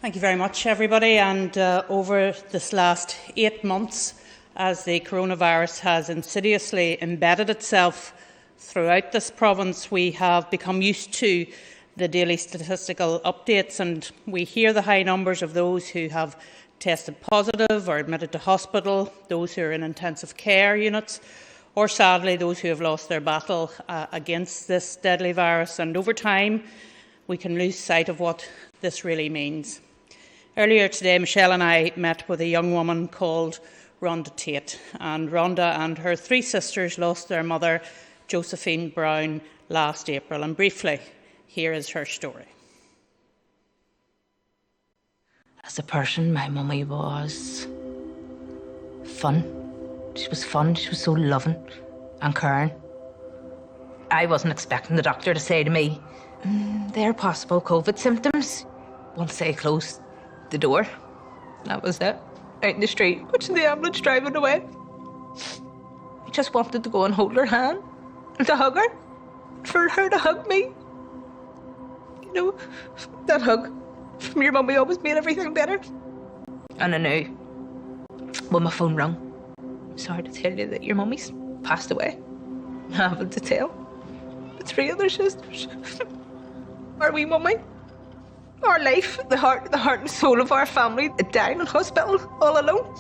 Thank you very much, everybody. And over this last 8 months, as the coronavirus has insidiously embedded itself throughout this province, we have become used to the daily statistical updates, and we hear the high numbers of those who have tested positive or admitted to hospital, those who are in intensive care units, or sadly those who have lost their battle against this deadly virus. And over time, we can lose sight of what this really means. Earlier today, Michelle and I met with a young woman called Rhonda Tate, and Rhonda and her 3 sisters lost their mother, Josephine Brown, last April. And briefly, here is her story. As a person, my mummy was fun. She was fun, she was so loving and caring. I wasn't expecting the doctor to say to me, "There are possible COVID symptoms." Once they closed the door, that was it. Out in the street, watching the ambulance driving away. I just wanted to go and hold her hand and to hug her, for her to hug me. You know, that hug from your mummy always made everything better. And I knew when my phone rang, sorry to tell you that your mummy's passed away. I haven't to tell the 3 other sisters. Our wee mummy, our life, the heart and soul of our family, dying in hospital all alone.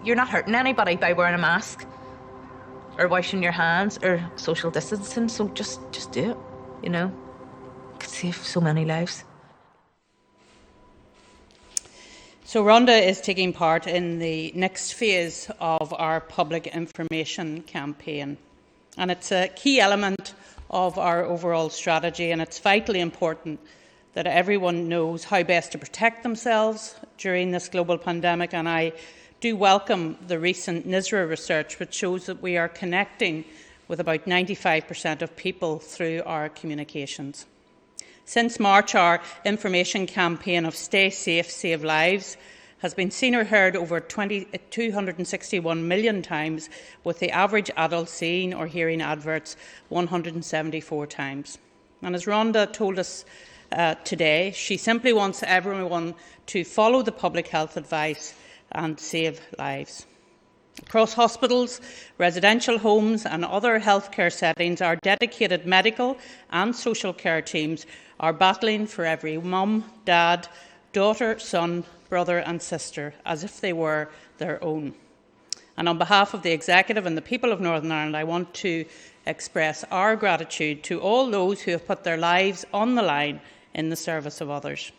You're not hurting anybody by wearing a mask or washing your hands or social distancing, so just do it, you know. It could save so many lives. So Rhonda is taking part in the next phase of our public information campaign, and it's a key element of our overall strategy, and it's vitally important that everyone knows how best to protect themselves during this global pandemic. And I do welcome the recent NISRA research, which shows that we are connecting with about 95% of people through our communications. Since March, our information campaign of Stay Safe, Save Lives has been seen or heard over 261 million times, with the average adult seeing or hearing adverts 174 times. And as Rhonda told us today, she simply wants everyone to follow the public health advice and save lives. Across hospitals, residential homes and other healthcare settings, our dedicated medical and social care teams are battling for every mum, dad, daughter, son, brother and sister as if they were their own. And on behalf of the Executive and the people of Northern Ireland, I want to express our gratitude to all those who have put their lives on the line in the service of others.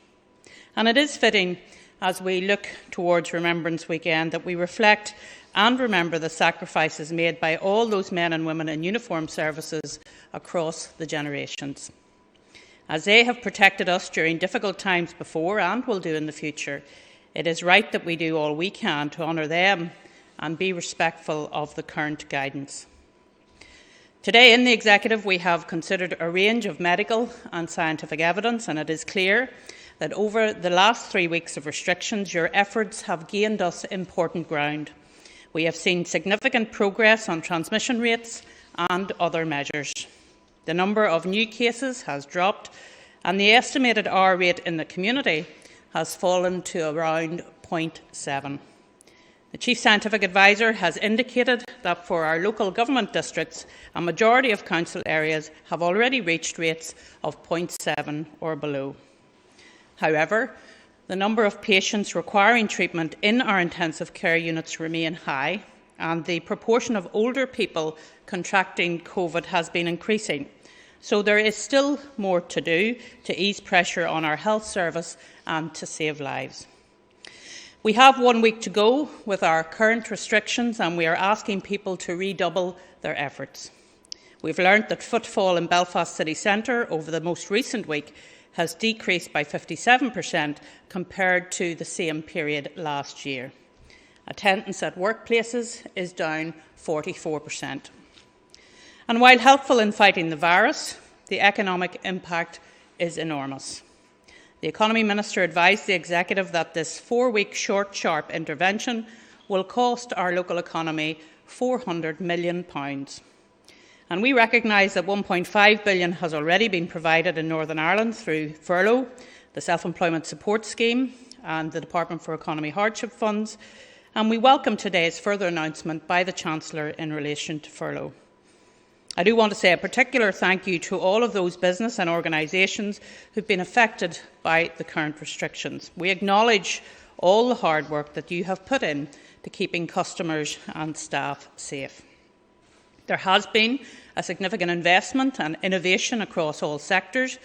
And it is fitting, as we look towards Remembrance Weekend, that we reflect and remember the sacrifices made by all those men and women in uniformed services across the generations. As they have protected us during difficult times before and will do in the future, it is right that we do all we can to honour them and be respectful of the current guidance. Today in the Executive, we have considered a range of medical and scientific evidence, and it is clear that over the last 3 weeks of restrictions, your efforts have gained us important ground. We have seen significant progress on transmission rates and other measures. The number of new cases has dropped, and the estimated R rate in the community has fallen to around 0.7. The Chief Scientific Advisor has indicated that for our local government districts, a majority of council areas have already reached rates of 0.7 or below. However, the number of patients requiring treatment in our intensive care units remain high, and the proportion of older people contracting COVID has been increasing. So there is still more to do to ease pressure on our health service and to save lives. We have 1 week to go with our current restrictions, and we are asking people to redouble their efforts. We've learnt that footfall in Belfast city centre over the most recent week has decreased by 57% compared to the same period last year. Attendance at workplaces is down 44%. And while helpful in fighting the virus, the economic impact is enormous. The Economy Minister advised the Executive that this 4-week short, sharp intervention will cost our local economy £400 million. And we recognise that £1.5 billion has already been provided in Northern Ireland through furlough the Self-Employment Support Scheme and the Department for Economy Hardship Funds, and we welcome today's further announcement by the Chancellor in relation to furlough. I do want to say a particular thank you to all of those business and organisations who have been affected by the current restrictions. We acknowledge all the hard work that you have put in to keeping customers and staff safe. There has been a significant investment and innovation across all sectors,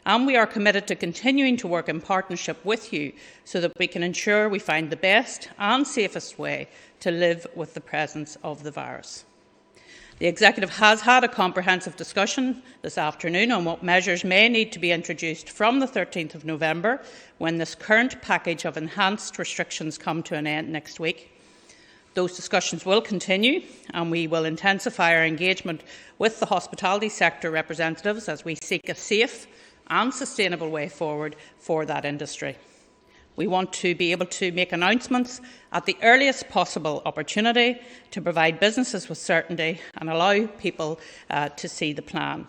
and we are committed to continuing to work in partnership with you so that we can ensure we find the best and safest way to live with the presence of the virus. The Executive has had a comprehensive discussion this afternoon on what measures may need to be introduced from the 13th of November, when this current package of enhanced restrictions come to an end next week. Those discussions will continue, and we will intensify our engagement with the hospitality sector representatives as we seek a safe and sustainable way forward for that industry. We want to be able to make announcements at the earliest possible opportunity to provide businesses with certainty and allow people to see the plan.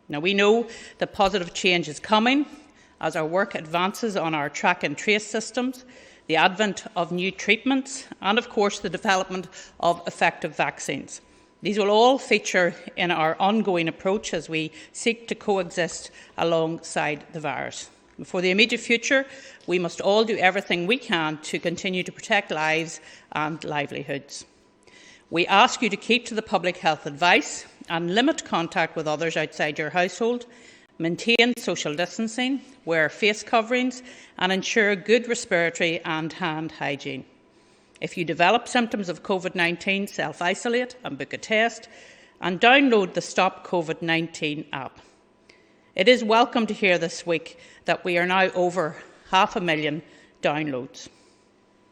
Now, we know that positive change is coming as our work advances on our track and trace systems, the advent of new treatments, and of course the development of effective vaccines. These will all feature in our ongoing approach as we seek to coexist alongside the virus. For the immediate future, we must all do everything we can to continue to protect lives and livelihoods. We ask you to keep to the public health advice and limit contact with others outside your household, maintain social distancing, wear face coverings, and ensure good respiratory and hand hygiene. If you develop symptoms of COVID-19, self-isolate and book a test, and download the Stop COVID-19 app. It is welcome to hear this week that we are now over 500,000 downloads.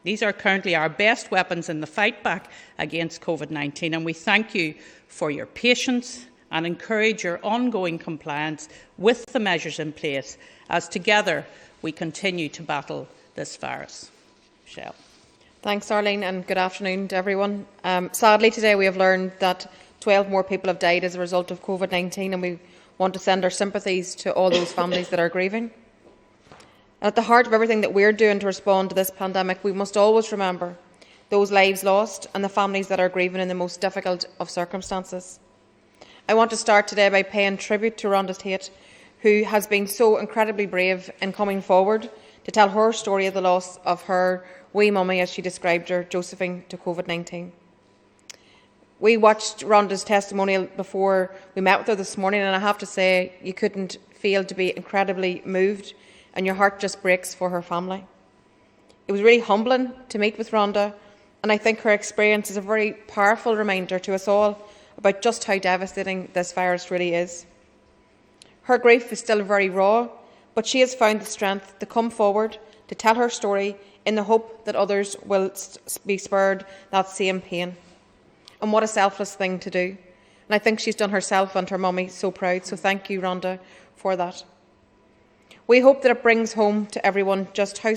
These are currently our best weapons in the fight back against COVID-19, and we thank you for your patience and encourage your ongoing compliance with the measures in place as together we continue to battle this virus. Michelle. Thanks, Arlene, and good afternoon to everyone. Sadly, today we have learned that 12 more people have died as a result of COVID-19, and we want to send our sympathies to all those families that are grieving. At the heart of everything that we're doing to respond to this pandemic, we must always remember those lives lost and the families that are grieving in the most difficult of circumstances. I want to start today by paying tribute to Rhonda Tate, who has been so incredibly brave in coming forward to tell her story of the loss of her wee mummy, as she described her, Josephine, to COVID-19. We watched Rhonda's testimonial before we met with her this morning, and I have to say you couldn't fail to be incredibly moved, and your heart just breaks for her family. It was really humbling to meet with Rhonda, and I think her experience is a very powerful reminder to us all about just how devastating this virus really is. Her grief is still very raw, but she has found the strength to come forward to tell her story in the hope that others will be spared that same pain. And what a selfless thing to do. And I think she's done herself and her mummy so proud, so thank you, Rhonda, for that. We hope that it brings home to everyone just how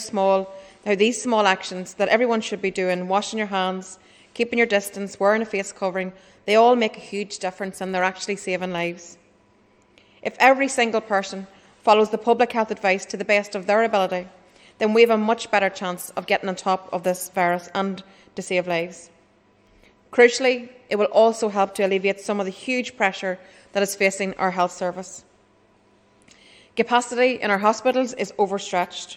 these small actions that everyone should be doing, washing your hands, keeping your distance, wearing a face covering, they all make a huge difference and they're actually saving lives. If every single person follows the public health advice to the best of their ability, then we have a much better chance of getting on top of this virus and to save lives. Crucially, it will also help to alleviate some of the huge pressure that is facing our health service. Capacity in our hospitals is overstretched.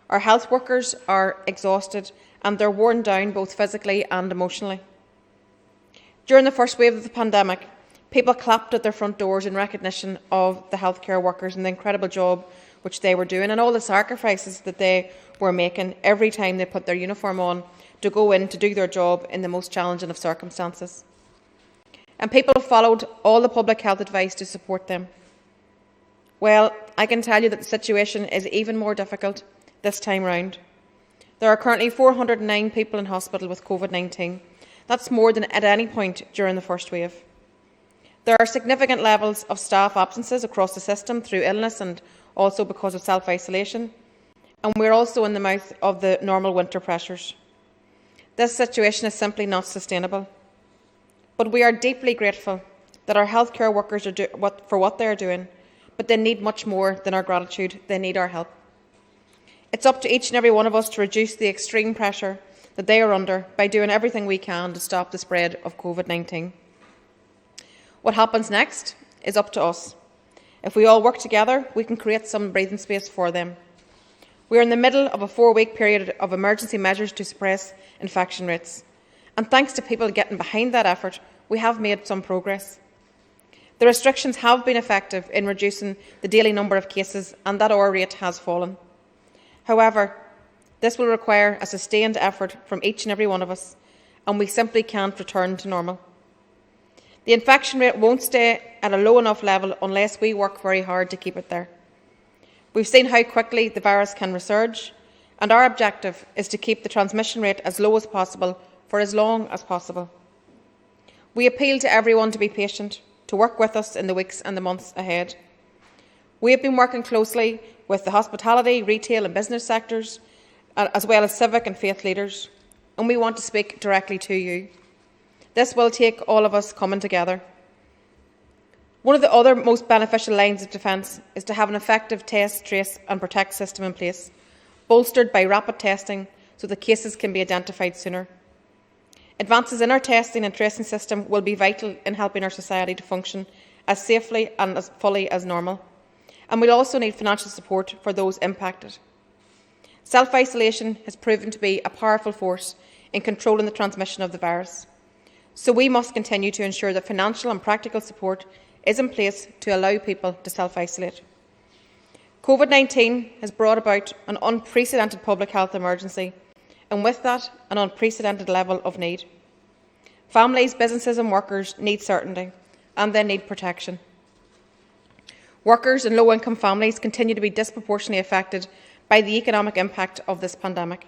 Our health workers are exhausted and they're worn down both physically and emotionally. During the first wave of the pandemic, people clapped at their front doors in recognition of the healthcare workers and the incredible job which they were doing and all the sacrifices that they were making every time they put their uniform on to go in to do their job in the most challenging of circumstances. And people followed all the public health advice to support them. Well, I can tell you that the situation is even more difficult this time round. There are currently 409 people in hospital with COVID-19. That's more than at any point during the first wave. There are significant levels of staff absences across the system through illness and also because of self-isolation. And we're also in the mouth of the normal winter pressures. This situation is simply not sustainable. But we are deeply grateful that our healthcare workers are for what they are doing, but they need much more than our gratitude. They need our help. It's up to each and every one of us to reduce the extreme pressure that they are under by doing everything we can to stop the spread of COVID-19. What happens next is up to us. If we all work together, we can create some breathing space for them. We are in the middle of a 4-week period of emergency measures to suppress infection rates. And thanks to people getting behind that effort, we have made some progress. The restrictions have been effective in reducing the daily number of cases, and that R rate has fallen. However, this will require a sustained effort from each and every one of us, and we simply can't return to normal. The infection rate won't stay at a low enough level unless we work very hard to keep it there. We've seen how quickly the virus can resurge, and our objective is to keep the transmission rate as low as possible for as long as possible. We appeal to everyone to be patient, to work with us in the weeks and the months ahead. We have been working closely with the hospitality, retail and business sectors, as well as civic and faith leaders, and we want to speak directly to you. This will take all of us coming together. One of the other most beneficial lines of defence is to have an effective test, trace and protect system in place, bolstered by rapid testing so that cases can be identified sooner. Advances in our testing and tracing system will be vital in helping our society to function as safely and as fully as normal. And we'll also need financial support for those impacted. Self-isolation has proven to be a powerful force in controlling the transmission of the virus. So we must continue to ensure that financial and practical support is in place to allow people to self-isolate. COVID-19 has brought about an unprecedented public health emergency, and with that, an unprecedented level of need. Families, businesses and workers need certainty, and they need protection. Workers in low-income families continue to be disproportionately affected by the economic impact of this pandemic.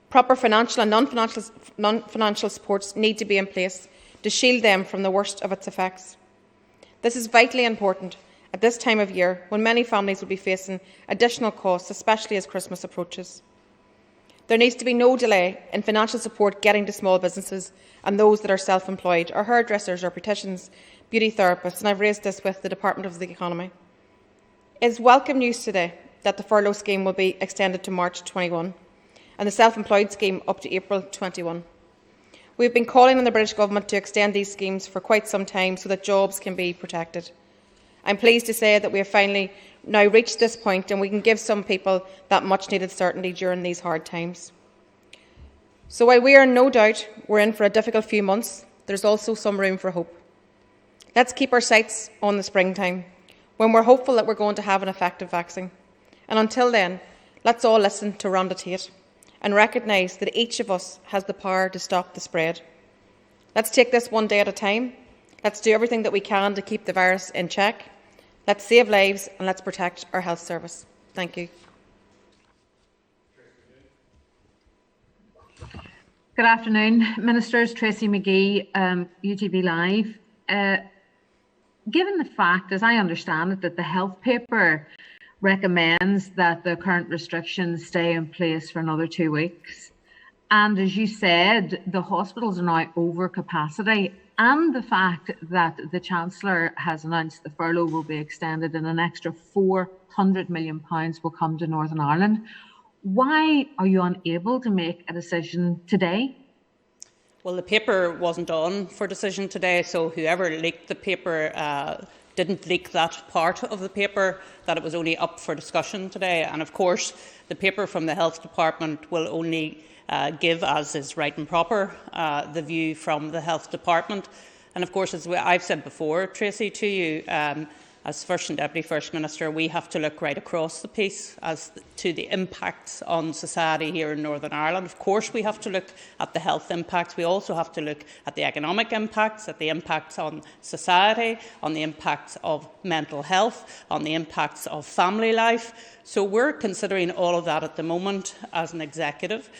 Proper financial and non-financial supports need to be in place to shield them from the worst of its effects. This is vitally important at this time of year when many families will be facing additional costs, especially as Christmas approaches. There needs to be no delay in financial support getting to small businesses and those that are self-employed, or hairdressers, or beauticians, beauty therapists, and I've raised this with the Department of the Economy. It is welcome news today that the furlough scheme will be extended to March 21 and the self-employed scheme up to April 21. We have been calling on the British Government to extend these schemes for quite some time so that jobs can be protected. I am pleased to say that we have finally now reached this point and we can give some people that much needed certainty during these hard times. So while we are in no doubt we're in for a difficult few months, there is also some room for hope. Let's keep our sights on the springtime, when we're hopeful that we're going to have an effective vaccine. And until then, let's all listen to Rhonda Tate and recognise that each of us has the power to stop the spread. Let's take this one day at a time. Let's do everything that we can to keep the virus in check. Let's save lives and let's protect our health service. Thank you. Good afternoon, Ministers. Tracy McGee, UTV Live. Given the fact, as I understand it, that the health paper recommends that the current restrictions stay in place for another 2 weeks, and as you said, the hospitals are now over capacity, and the fact that the Chancellor has announced the furlough will be extended and an extra £400 million will come to Northern Ireland, why are you unable to make a decision today? Well, the paper wasn't on for decision today, so whoever leaked the paper didn't leak that part of the paper, that it was only up for discussion today. And of course, the paper from the Health Department will only give, as is right and proper, the view from the Health Department. And of course, as I've said before, Tracy, to you, as First and Deputy First Minister, we have to look right across the piece as to the impacts on society here in Northern Ireland. Of course, we have to look at the health impacts. We also have to look at the economic impacts, at the impacts on society, on the impacts of mental health, on the impacts of family life. So we're considering all of that at the moment as an executive.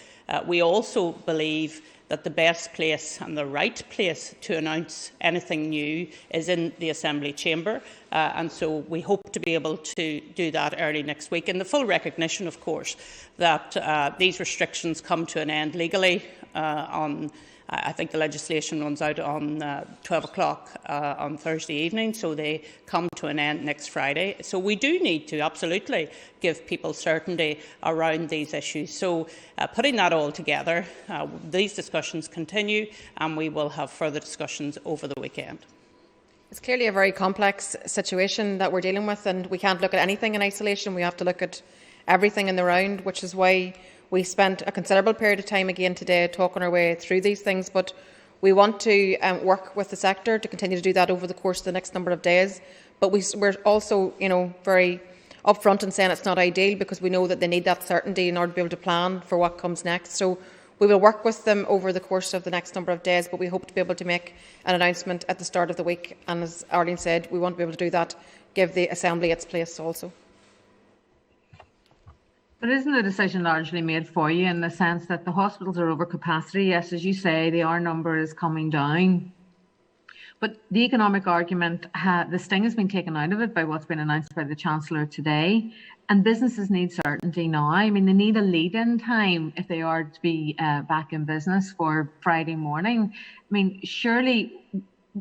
We also believe that the best place and the right place to announce anything new is in the Assembly Chamber, and so we hope to be able to do that early next week, in the full recognition, of course, that these restrictions come to an end legally on I think the legislation runs out on 12 o'clock on Thursday evening, so they come to an end next Friday. So we do need to absolutely give people certainty around these issues. So putting that all together, these discussions continue, and we will have further discussions over the weekend. It's clearly a very complex situation that we're dealing with, and we can't look at anything in isolation. We have to look at everything in the round, which is why we spent a considerable period of time again today talking our way through these things. But we want to work with the sector to continue to do that over the course of the next number of days. But we're also, very upfront in saying it's not ideal, because we know that they need that certainty in order to be able to plan for what comes next. So we will work with them over the course of the next number of days, but we hope to be able to make an announcement at the start of the week. And as Arlene said, we want to be able to do that, give the Assembly its place also. But isn't the decision largely made for you, in the sense that the hospitals are over capacity? Yes, as you say, the R number is coming down. But the economic argument, the sting has been taken out of it by what's been announced by the Chancellor today. And businesses need certainty now. I mean, they need a lead-in time if they are to be back in business for Friday morning. I mean, surely,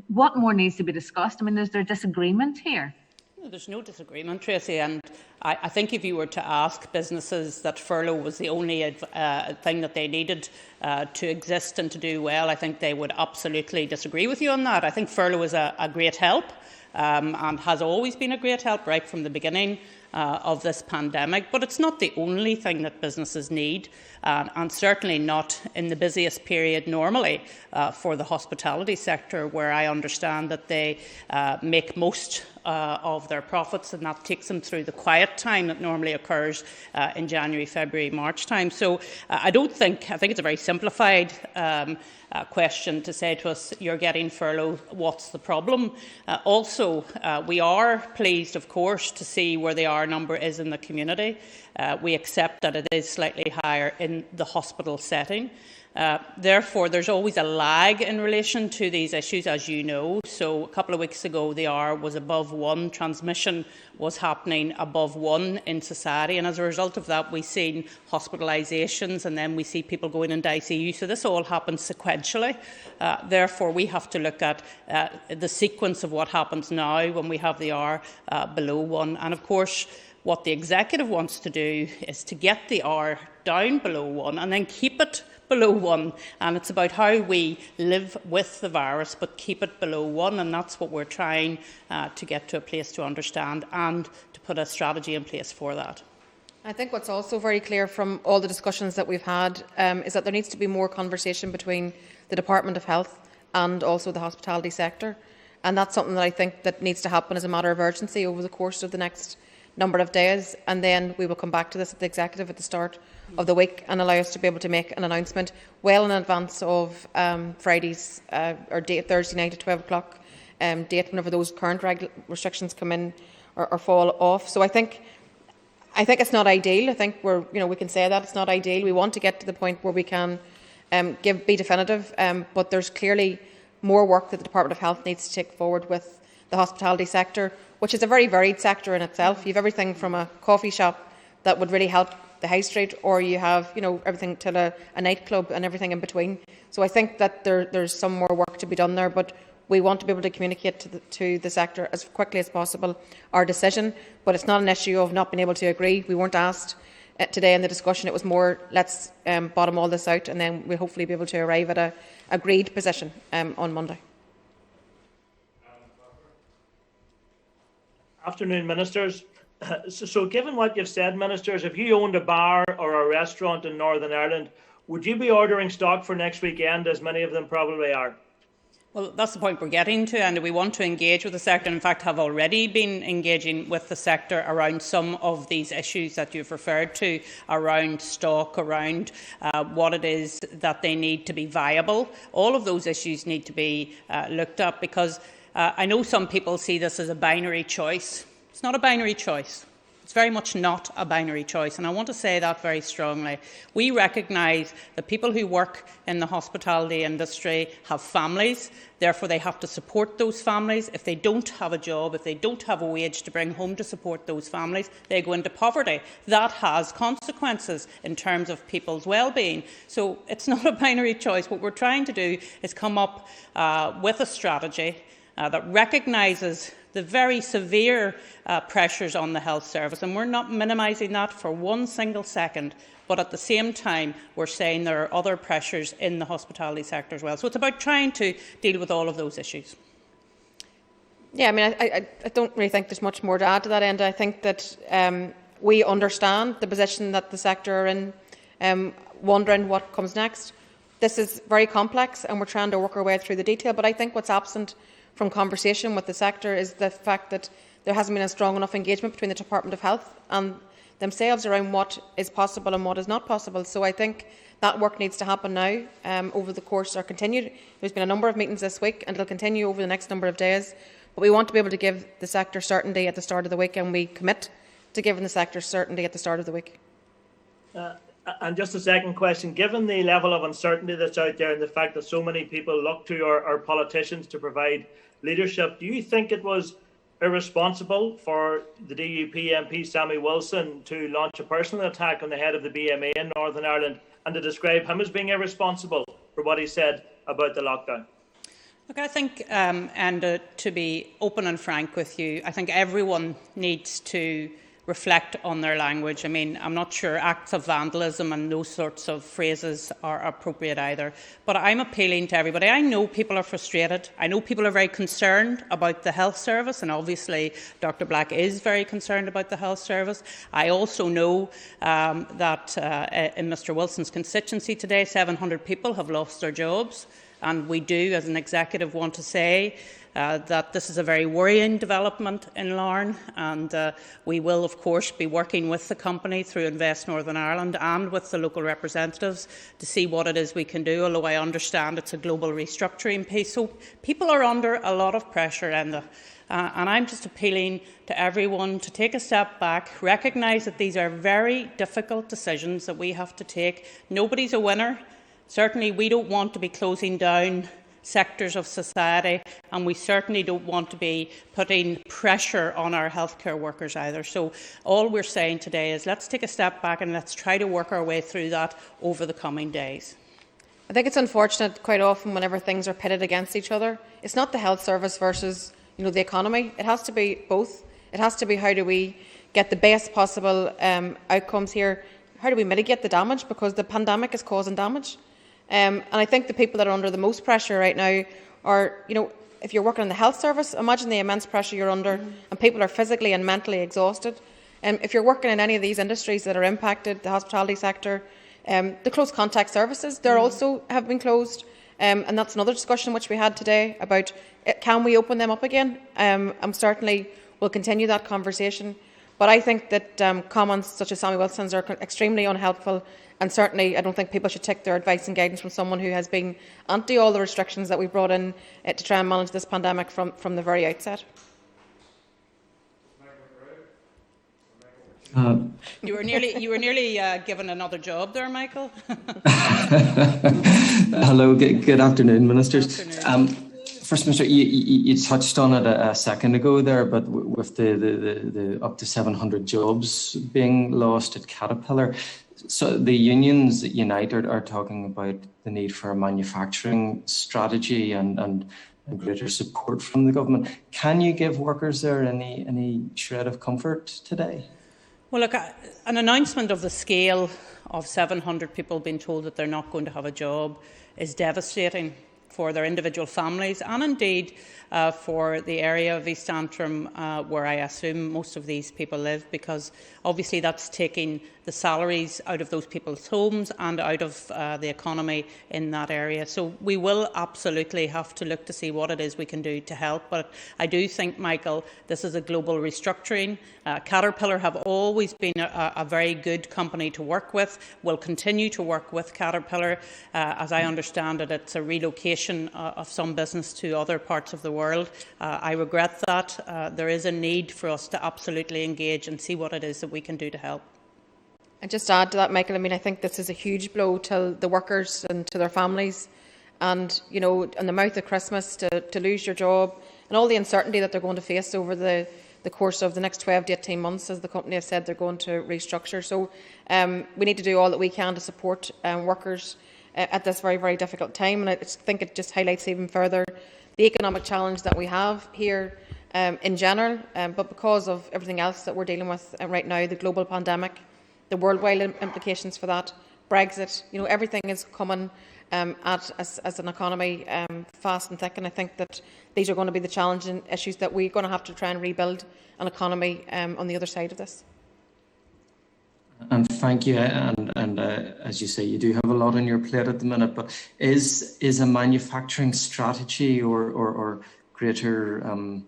what more needs to be discussed? I mean, is there disagreement here? There's no disagreement, Tracy, and I think if you were to ask businesses that furlough was the only thing that they needed to exist and to do well, I think they would absolutely disagree with you on that. I think furlough is a great help and has always been a great help right from the beginning of this pandemic, but it's not the only thing that businesses need, and certainly not in the busiest period normally for the hospitality sector, where I understand that they make most of their profits, and that takes them through the quiet time that normally occurs in January, February, March time. So I think it's a very simplified question to say to us, you're getting furlough, what's the problem? Also, we are pleased, of course, to see where the R number is in the community. We accept that it is slightly higher in the hospital setting. Therefore, there's always a lag in relation to these issues, as you know. So a couple of weeks ago, the R was above 1. Transmission was happening above 1 in society. And as a result of that, we've seen hospitalisations, and then we see people going into ICU. So this all happens sequentially. Therefore, we have to look at the sequence of what happens now when we have the R below 1. And of course, what the Executive wants to do is to get the R down below 1 and then keep it below 1, and it's about how we live with the virus but keep it below 1, and that's what we're trying to get to a place to understand and to put a strategy in place for that. I think what's also very clear from all the discussions that we've had is that there needs to be more conversation between the Department of Health and also the hospitality sector, and that's something that I think that needs to happen as a matter of urgency over the course of the next number of days, and then we will come back to this at the Executive at the start of the week and allow us to be able to make an announcement well in advance of Friday's or Thursday night at 12 o'clock date, whenever those current restrictions come in or fall off. So I think it's not ideal. I think we can say that it's not ideal. We want to get to the point where we can be definitive, but there's clearly more work that the Department of Health needs to take forward with the hospitality sector, which is a very varied sector in itself. You have everything from a coffee shop that would really help the high street, or you have everything till a nightclub and everything in between. So I think that there's some more work to be done there, but we want to be able to communicate to the sector as quickly as possible our decision. But it's not an issue of not being able to agree. We weren't asked today in the discussion. It was more, let's bottom all this out, and then we'll hopefully be able to arrive at an agreed position on Monday. Afternoon, Ministers. So given what you've said, Ministers, if you owned a bar or a restaurant in Northern Ireland, would you be ordering stock for next weekend, as many of them probably are? Well, that's the point we're getting to, and we want to engage with the sector, and in fact have already been engaging with the sector around some of these issues that you've referred to, around stock, around what it is that they need to be viable. All of those issues need to be looked at, because I know some people see this as a binary choice. It's not a binary choice. It's very much not a binary choice, and I want to say that very strongly. We recognise that people who work in the hospitality industry have families, therefore they have to support those families. If they don't have a job, if they don't have a wage to bring home to support those families, they go into poverty. That has consequences in terms of people's well-being. So it's not a binary choice. What we're trying to do is come up with a strategy that recognises the very severe pressures on the health service, and we're not minimising that for one single second, but at the same time we're saying there are other pressures in the hospitality sector as well. So it's about trying to deal with all of those issues. Yeah, I mean, I don't really think there's much more to add to that end. I think that we understand the position that the sector are in, wondering what comes next. This is very complex and we're trying to work our way through the detail, but I think what's absent from conversation with the sector is the fact that there hasn't been a strong enough engagement between the Department of Health and themselves around what is possible and what is not possible. So I think that work needs to happen now over the course or continue. There's been a number of meetings this week and it will continue over the next number of days. But we want to be able to give the sector certainty at the start of the week, and we commit to giving the sector certainty at the start of the week. And just a second question, given the level of uncertainty that's out there and the fact that so many people look to our politicians to provide leadership, do you think it was irresponsible for the DUP MP Sammy Wilson to launch a personal attack on the head of the BMA in Northern Ireland and to describe him as being irresponsible for what he said about the lockdown? Look, I think, and to be open and frank with you, I think everyone needs to reflect on their language. I mean, I'm not sure acts of vandalism and those sorts of phrases are appropriate either. But I'm appealing to everybody. I know people are frustrated. I know people are very concerned about the health service, and obviously Dr Black is very concerned about the health service. I also know that in Mr Wilson's constituency today, 700 people have lost their jobs. And we do, as an executive, want to say that this is a very worrying development in Larne, and we will, of course, be working with the company through Invest Northern Ireland and with the local representatives to see what it is we can do, although I understand it's a global restructuring piece. So people are under a lot of pressure, and I'm just appealing to everyone to take a step back, recognise that these are very difficult decisions that we have to take. Nobody's a winner. Certainly we don't want to be closing down sectors of society, and we certainly don't want to be putting pressure on our healthcare workers either. So all we're saying today is let's take a step back and let's try to work our way through that over the coming days. I think it's unfortunate quite often whenever things are pitted against each other. It's not the health service versus the economy. It has to be both. It has to be how do we get the best possible outcomes here? How do we mitigate the damage, because the pandemic is causing damage? And I think the people that are under the most pressure right now are, if you're working in the health service, imagine the immense pressure you're under, and people are physically and mentally exhausted. If you're working in any of these industries that are impacted, the hospitality sector, the close contact services, they also have been closed. And that's another discussion which we had today about can we open them up again? And certainly we'll continue that conversation. But I think that comments such as Sammy Wilson's are extremely unhelpful, and certainly I don't think people should take their advice and guidance from someone who has been anti all the restrictions that we brought in to try and manage this pandemic from the very outset. You were nearly given another job there, Michael. Hello, good afternoon, Ministers. Good afternoon. First, Minister, you touched on it a second ago there, but with the up to 700 jobs being lost at Caterpillar, so the unions at Unite are talking about the need for a manufacturing strategy and greater support from the government. Can you give workers there any shred of comfort today? Well, look, an announcement of the scale of 700 people being told that they're not going to have a job is devastating for their individual families and indeed for the area of East Antrim where I assume most of these people live, because obviously that's taking the salaries out of those people's homes and out of the economy in that area. So we will absolutely have to look to see what it is we can do to help. But I do think, Michael, this is a global restructuring. Caterpillar have always been a very good company to work with. We'll continue to work with Caterpillar. As I understand it, it's a relocation of some business to other parts of the world. I regret that. There is a need for us to absolutely engage and see what it is that we can do to help. And just to add to that, Michael, I think this is a huge blow to the workers and to their families. And, in the mouth of Christmas, to lose your job and all the uncertainty that they're going to face over the course of the next 12 to 18 months, as the company have said they're going to restructure. So we need to do all that we can to support workers at this very, very difficult time. And I think it just highlights even further the economic challenge that we have here in general, but because of everything else that we're dealing with right now, the global pandemic, the worldwide implications for that, Brexit, everything is coming as an economy fast and thick, and I think that these are going to be the challenging issues that we're going to have to try and rebuild an economy on the other side of this. And thank you. And as you say, you do have a lot on your plate at the minute. But is a manufacturing strategy or greater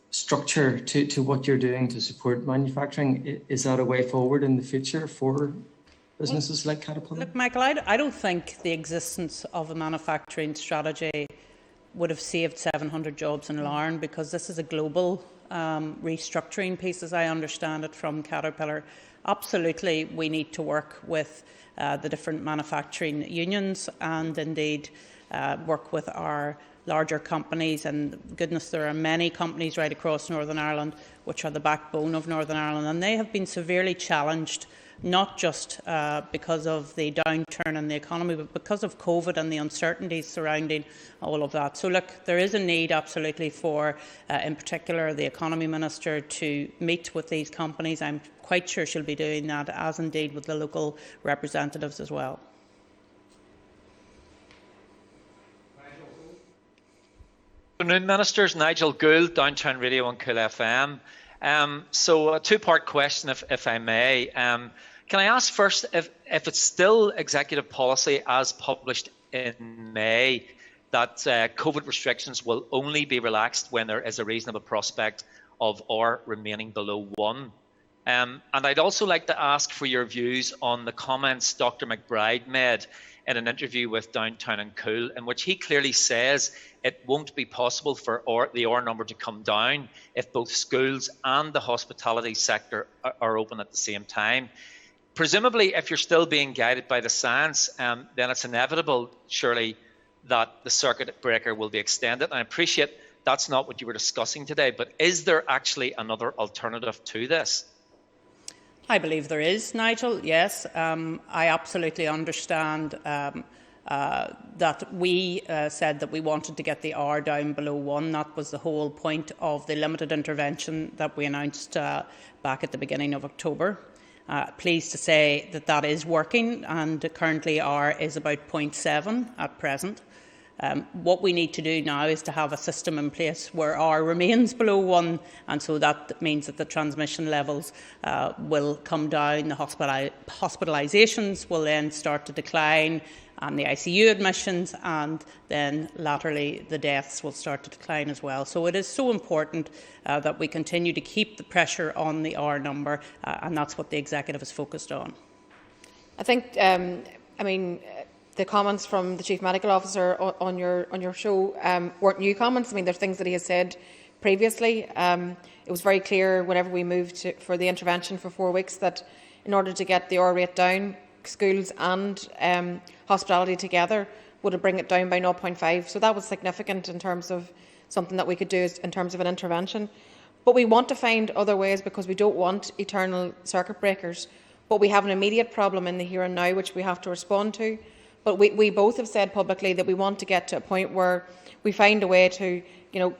structure to what you're doing to support manufacturing, is that a way forward in the future for businesses like Caterpillar? Look, Michael, I don't think the existence of a manufacturing strategy would have saved 700 jobs in Larne, because this is a global restructuring piece, as I understand it, from Caterpillar. Absolutely, we need to work with the different manufacturing unions and indeed work with our larger companies, and goodness, there are many companies right across Northern Ireland which are the backbone of Northern Ireland, and they have been severely challenged, not just because of the downturn in the economy, but because of COVID and the uncertainties surrounding all of that. So look, there is a need absolutely for, in particular, the Economy Minister to meet with these companies. I'm quite sure she'll be doing that, as indeed with the local representatives as well. Good afternoon, Ministers. Nigel Gould, Downtown Radio and Cool FM. So a two-part question, if I may. Can I ask first if it's still executive policy as published in May that COVID restrictions will only be relaxed when there is a reasonable prospect of R remaining below 1? And I'd also like to ask for your views on the comments Dr. McBride made in an interview with Downtown and Cool, in which he clearly says it won't be possible for the R number to come down if both schools and the hospitality sector are open at the same time. Presumably, if you're still being guided by the science, then it's inevitable, surely, that the circuit breaker will be extended. And I appreciate that's not what you were discussing today, but is there actually another alternative to this? I believe there is, Nigel, yes. I absolutely understand that we said that we wanted to get the R down below 1. That was the whole point of the limited intervention that we announced back at the beginning of October. Pleased to say that that is working, and currently R is about 0.7 at present. What we need to do now is to have a system in place where R remains below 1, and so that means that the transmission levels will come down, the hospitalisations will then start to decline, and the ICU admissions, and then laterally the deaths will start to decline as well. So it is so important that we continue to keep the pressure on the R number, and that's what the Executive is focused on. I think, the comments from the Chief Medical Officer on your show weren't new comments. There's things that he has said previously. It was very clear whenever we moved for the intervention for 4 weeks that in order to get the R rate down, schools and hospitality together would bring it down by 0.5. So that was significant in terms of something that we could do in terms of an intervention. But we want to find other ways, because we don't want eternal circuit breakers. But we have an immediate problem in the here and now which we have to respond to. But we both have said publicly that we want to get to a point where we find a way to,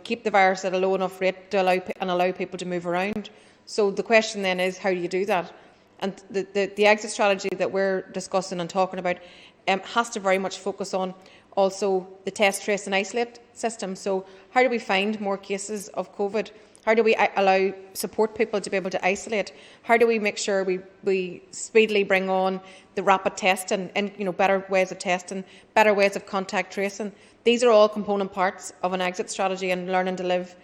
keep the virus at a low enough rate to allow people to move around. So the question then is, how do you do that? And the exit strategy that we're discussing and talking about has to very much focus on also the test, trace and isolate system. So how do we find more cases of COVID? How do we allow support people to be able to isolate? How do we make sure we speedily bring on the rapid testing and better ways of testing, better ways of contact tracing? These are all component parts of an exit strategy and learning to live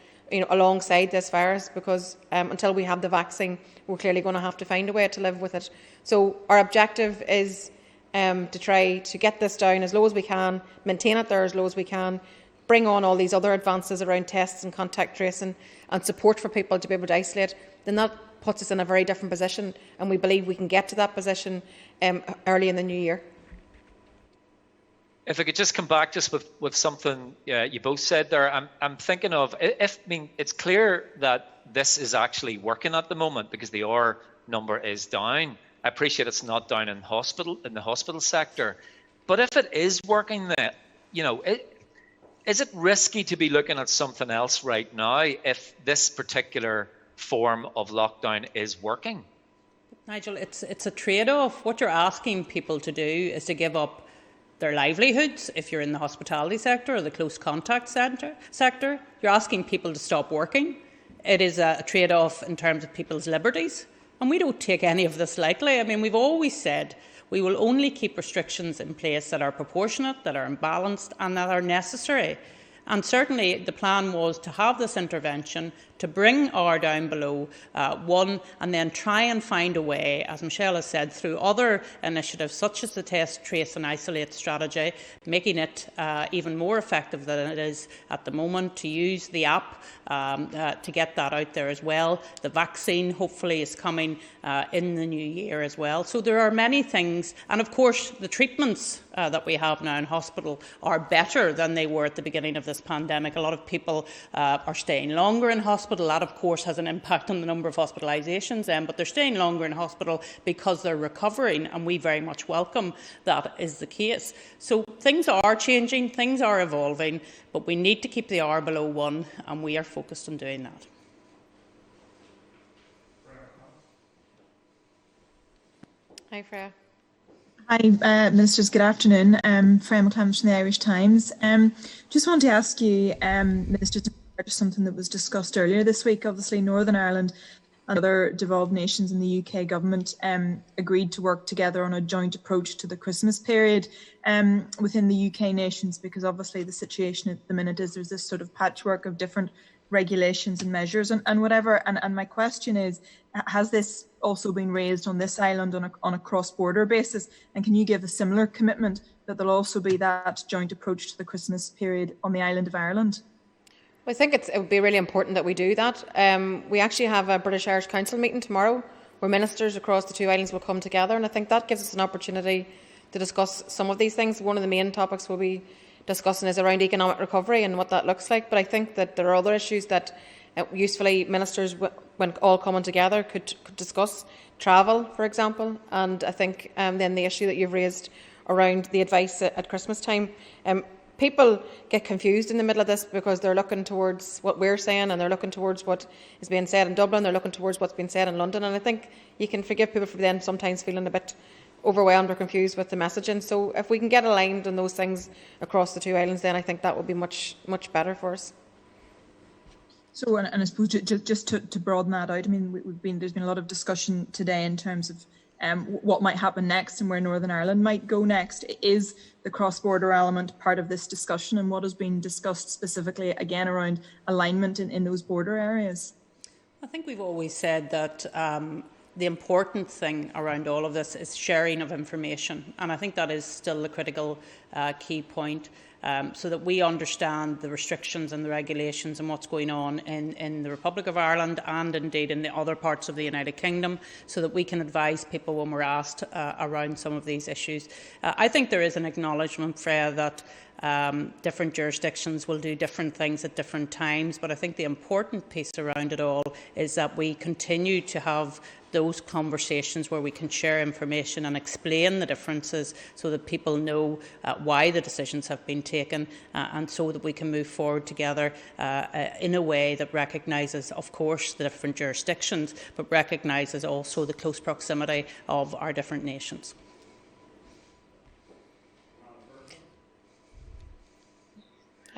alongside this virus, because until we have the vaccine, we're clearly going to have to find a way to live with it. So our objective is to try to get this down as low as we can, maintain it there as low as we can, bring on all these other advances around tests and contact tracing and support for people to be able to isolate. Then that puts us in a very different position, and we believe we can get to that position early in the new year. If I could just come back just with something you both said there, I'm thinking of, it's clear that this is actually working at the moment because the R number is down. I appreciate it's not down in the hospital sector, but if it is working, that is it risky to be looking at something else right now if this particular form of lockdown is working? Nigel, it's a trade-off. What you're asking people to do is to give up their livelihoods. If you're in the hospitality sector or the close contact sector, you're asking people to stop working. It is a trade-off in terms of people's liberties, and we don't take any of this lightly. I mean, we've always said we will only keep restrictions in place that are proportionate, that are imbalanced and that are necessary. And certainly the plan was to have this intervention to bring R down below 1 and then try and find a way, as Michelle has said, through other initiatives such as the test, trace and isolate strategy, making it even more effective than it is at the moment, to use the app to get that out there as well. The vaccine hopefully is coming in the new year as well. So there are many things, and of course the treatments that we have now in hospital are better than they were at the beginning of this pandemic. A lot of people are staying longer in hospital. That, of course, has an impact on the number of hospitalisations, but they're staying longer in hospital because they're recovering, and we very much welcome that is the case. So things are changing, things are evolving, but we need to keep the R below 1, and we are focused on doing that. Hi, Freya. Hi, Ministers. Good afternoon. Freya McClellan from the Irish Times. Just want to ask you, Minister, something that was discussed earlier this week. Obviously, Northern Ireland and other devolved nations in the UK government agreed to work together on a joint approach to the Christmas period within the UK nations, because obviously the situation at the minute is there's this sort of patchwork of different regulations and measures and whatever. And my question is, has this also been raised on this island on a cross-border basis? And can you give a similar commitment that there'll also be that joint approach to the Christmas period on the island of Ireland? Well, I think it would be really important that we do that. We actually have a British Irish Council meeting tomorrow where ministers across the two islands will come together, and I think that gives us an opportunity to discuss some of these things. One of the main topics we'll be discussing is around economic recovery and what that looks like, but I think that there are other issues that usefully ministers, when all coming together, could discuss. Travel, for example, and I think then the issue that you've raised around the advice at Christmas time. People get confused in the middle of this because they're looking towards what we're saying and they're looking towards what is being said in Dublin, they're looking towards what's being said in London, and I think you can forgive people for then sometimes feeling a bit overwhelmed or confused with the messaging. So if we can get aligned on those things across the two islands, then I think that will be much better for us. So, and I suppose just to broaden that out, I mean, there's been a lot of discussion today in terms of what might happen next and where Northern Ireland might go next. Is the cross-border element part of this discussion, and what has been discussed specifically again around alignment in those border areas? I think we've always said that the important thing around all of this is sharing of information, and I think that is still the critical key point. So that we understand the restrictions and the regulations and what's going on in the Republic of Ireland and indeed in the other parts of the United Kingdom, so that we can advise people when we're asked around some of these issues. I think there is an acknowledgement, Freya, that different jurisdictions will do different things at different times, but I think the important piece around it all is that we continue to have those conversations where we can share information and explain the differences so that people know why the decisions have been taken and so that we can move forward together in a way that recognises, of course, the different jurisdictions, but recognises also the close proximity of our different nations.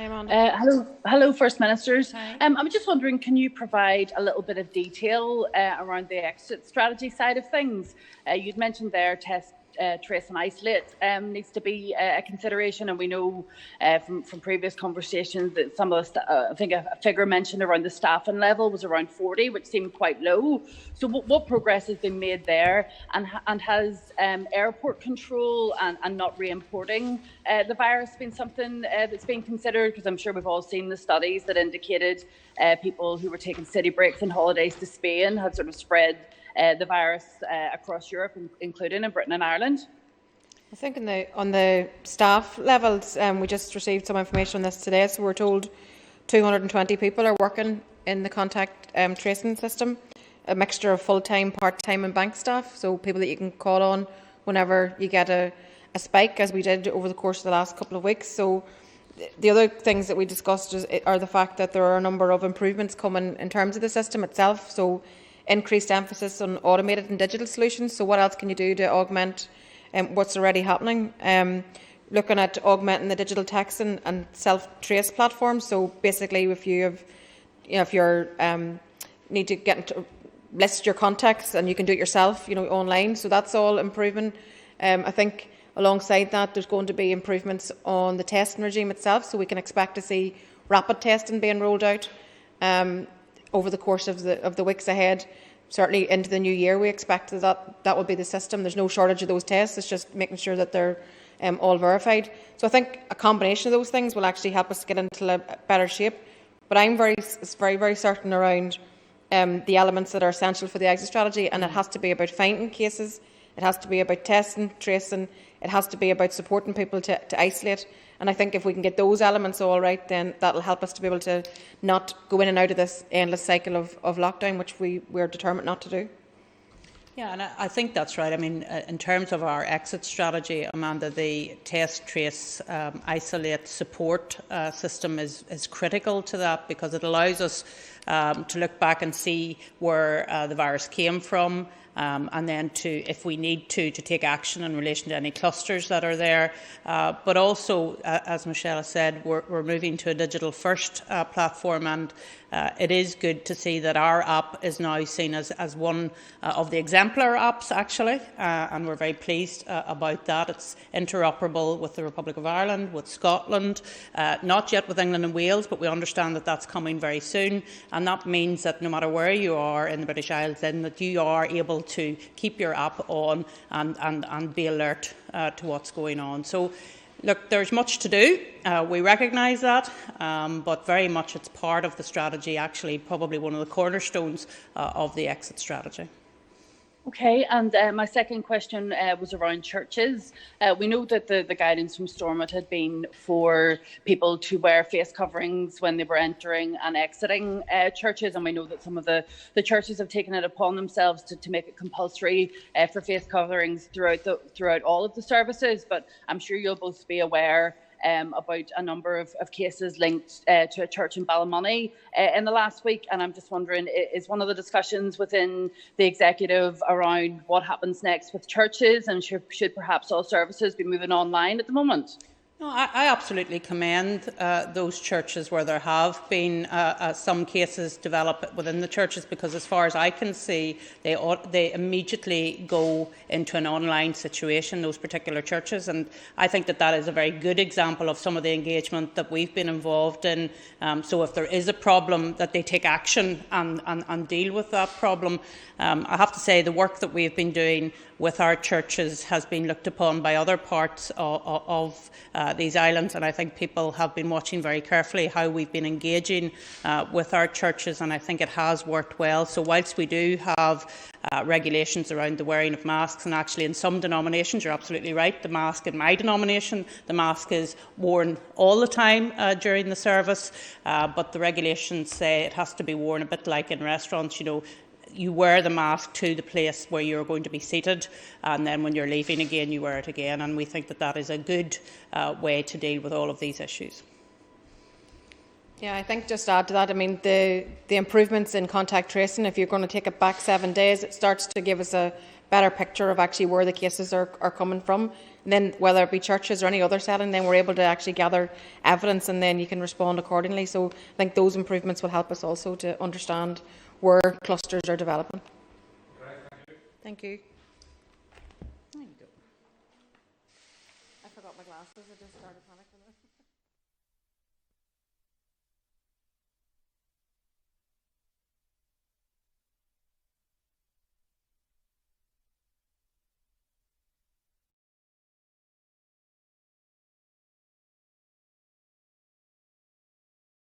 Hello, First Ministers. I'm just wondering, can you provide a little bit of detail around the exit strategy side of things? You'd mentioned there test, trace and isolate needs to be a consideration, and we know from previous conversations that some of the I think a figure mentioned around the staffing level was around 40, which seemed quite low. So what progress has been made there, and has airport control and not re-importing the virus been something that's been considered? Because I'm sure we've all seen the studies that indicated people who were taking city breaks and holidays to Spain had sort of spread the virus across Europe, including in Britain and Ireland. I think on the staff levels, we just received some information on this today. So we're told 220 people are working in the contact tracing system, a mixture of full-time, part-time and bank staff, so people that you can call on whenever you get a spike, as we did over the course of the last couple of weeks. So the other things that we discussed are the fact that there are a number of improvements coming in terms of the system itself. So increased emphasis on automated and digital solutions. So what else can you do to augment what's already happening? Looking at augmenting the digital text and self-trace platforms. So basically, if you have, if you're need to get into, list your contacts, and you can do it yourself, online. So that's all improving. I think alongside that, there's going to be improvements on the testing regime itself. So we can expect to see rapid testing being rolled out over the course of the weeks ahead. Certainly into the new year, we expect that will be the system. There's no shortage of those tests. It's just making sure that they're all verified. So I think a combination of those things will actually help us get into a better shape. But I'm very, very certain around the elements that are essential for the exit strategy, and it has to be about finding cases. It has to be about testing, tracing. It has to be about supporting people to isolate. And I think if we can get those elements all right, then that will help us to be able to not go in and out of this endless cycle of lockdown, which we're determined not to do. Yeah, and I think that's right. I mean, in terms of our exit strategy, Amanda, the test, trace, isolate, support system is critical to that, because it allows us to look back and see where the virus came from, and then if we need to take action in relation to any clusters that are there. But also, as Michelle has said, we're moving to a digital-first platform, and it is good to see that our app is now seen as one of the exemplar apps, actually, and we're very pleased about that. It's interoperable with the Republic of Ireland, with Scotland, not yet with England and Wales, but we understand that that's coming very soon, and that means that no matter where you are in the British Isles, then that you are able to keep your app on and be alert to what's going on. So, look, there's much to do. We recognise that, but very much it's part of the strategy, actually probably one of the cornerstones of the exit strategy. Okay, and my second question was around churches. We know that the guidance from Stormont had been for people to wear face coverings when they were entering and exiting churches, and we know that some of the churches have taken it upon themselves to make it compulsory for face coverings throughout all of the services. But I'm sure you'll both be aware about a number of cases linked to a church in Ballymoney in the last week, and I'm just wondering, is one of the discussions within the executive around what happens next with churches, and should perhaps all services be moving online at the moment? No, I absolutely commend those churches where there have been some cases develop within the churches, because as far as I can see, they immediately go into an online situation, those particular churches, and I think that is a very good example of some of the engagement that we've been involved in. So if there is a problem, that they take action and deal with that problem. I have to say the work that we've been doing with our churches has been looked upon by other parts of these islands, and I think people have been watching very carefully how we've been engaging with our churches, and I think it has worked well. So whilst we do have regulations around the wearing of masks, and actually in some denominations, you're absolutely right, the mask in my denomination, the mask is worn all the time during the service, but the regulations say it has to be worn a bit like in restaurants, you wear the mask to the place where you're going to be seated, and then when you're leaving again, you wear it again. And we think that is a good way to deal with all of these issues. Yeah, I think just to add to that, I mean, the improvements in contact tracing, if you're going to take it back 7 days, it starts to give us a better picture of actually where the cases are coming from. And then whether it be churches or any other setting, then we're able to actually gather evidence and then you can respond accordingly. So I think those improvements will help us also to understand where clusters are developing. Thank you. I forgot my glasses. I just started.